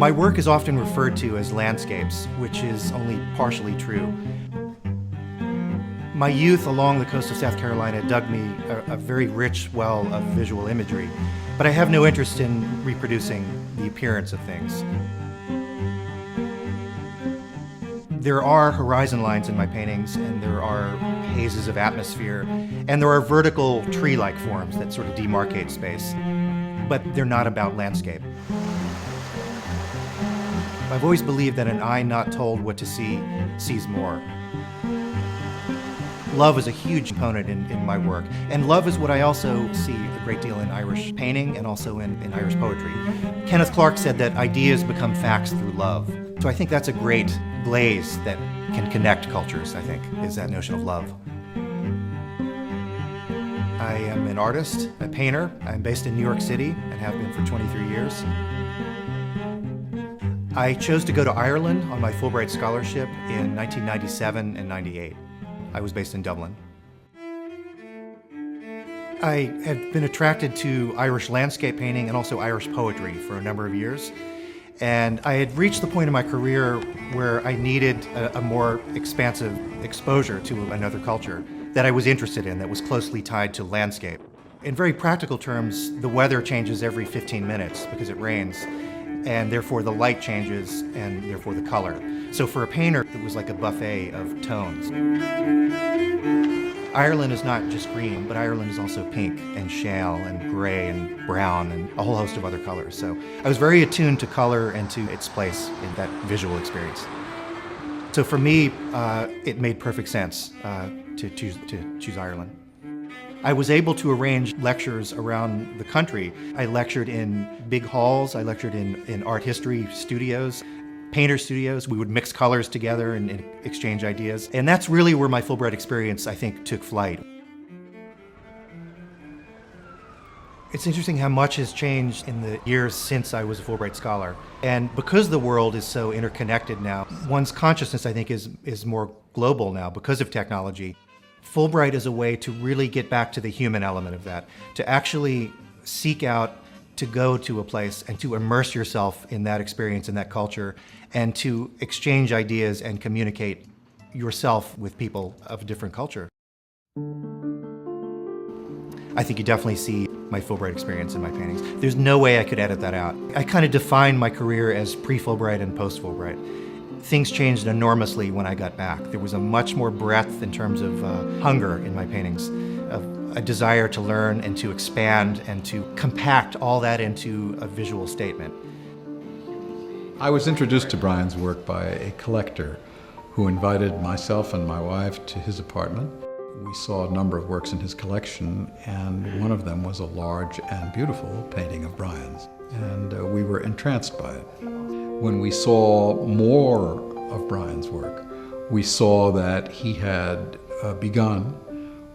My work is often referred to as landscapes, which is only partially true. My youth along the coast of South Carolina dug me a very rich well of visual imagery, but I have no interest in reproducing the appearance of things. There are horizon lines in my paintings, and there are hazes of atmosphere, and there are vertical tree-like forms that sort of demarcate space, but they're not about landscape. I've always believed that an eye not told what to see sees more. Love is a huge component in my work, and love is what I also see a great deal in Irish painting and also in Irish poetry. Kenneth Clark said that ideas become facts through love. So I think that's a great glaze that can connect cultures, I think, is that notion of love. I am an artist, a painter. I'm based in New York City and have been for 23 years. I chose to go to Ireland on my Fulbright scholarship in 1997 and 98. I was based in Dublin. I had been attracted to Irish landscape painting and also Irish poetry for a number of years. And I had reached the point in my career where I needed a more expansive exposure to another culture that I was interested in, that was closely tied to landscape. In very practical terms, the weather changes every 15 minutes because it rains, and therefore the light changes and therefore the color. So for a painter, it was like a buffet of tones. Ireland is not just green, but Ireland is also pink and shale and gray and brown and a whole host of other colors. So I was very attuned to color and to its place in that visual experience. So for me, it made perfect sense to choose Ireland. I was able to arrange lectures around the country. I lectured in big halls, I lectured in art history studios, painter studios. We would mix colors together and exchange ideas. And that's really where my Fulbright experience, I think, took flight. It's interesting how much has changed in the years since I was a Fulbright scholar. And because the world is so interconnected now, one's consciousness, I think, is more global now because of technology. Fulbright is a way to really get back to the human element of that, to actually seek out to go to a place and to immerse yourself in that experience, in that culture, and to exchange ideas and communicate yourself with people of a different culture. I think you definitely see my Fulbright experience in my paintings. There's no way I could edit that out. I kind of defined my career as pre-Fulbright and post-Fulbright. Things changed enormously when I got back. There was a much more breadth in terms of hunger in my paintings, of a desire to learn and to expand and to compact all that into a visual statement. I was introduced to Brian's work by a collector who invited myself and my wife to his apartment. We saw a number of works in his collection, and one of them was a large and beautiful painting of Brian's, and we were entranced by it. When we saw more of Brian's work, we saw that he had begun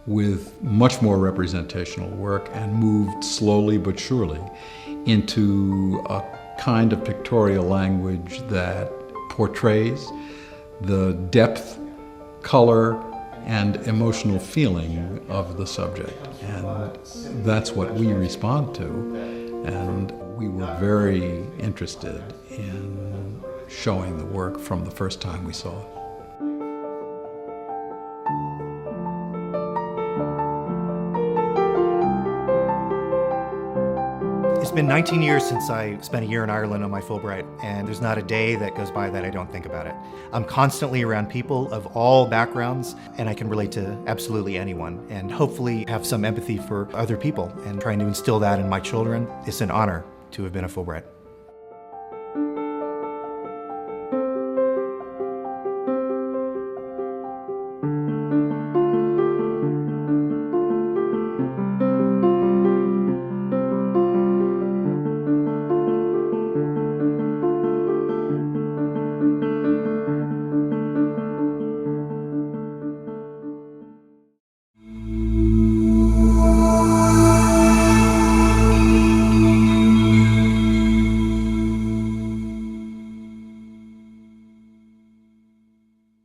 with much more representational work and moved slowly but surely into a kind of pictorial language that portrays the depth, color, and emotional feeling of the subject. And that's what we respond to. And we were very interested in showing the work from the first time we saw it. It's been 19 years since I spent a year in Ireland on my Fulbright, and there's not a day that goes by that I don't think about it. I'm constantly around people of all backgrounds, and I can relate to absolutely anyone, and hopefully have some empathy for other people, and trying to instill that in my children. It's an honor to have been a Fulbright.